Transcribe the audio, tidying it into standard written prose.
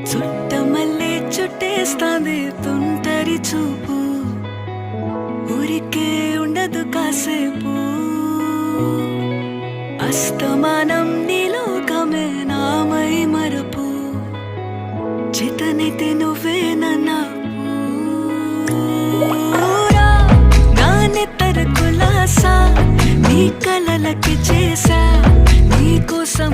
చుట్టమల్లే చుట్టేస్తాంది తుంటరి చూపు, ఊరికే ఉండదు కాసేపు. అస్తమానం నీలోకమే నామై మరపు, చేతనైతే నువ్వే నన్నా నా నెత్తర కులాసా నీ కలలకి చేసా, నీ కోసం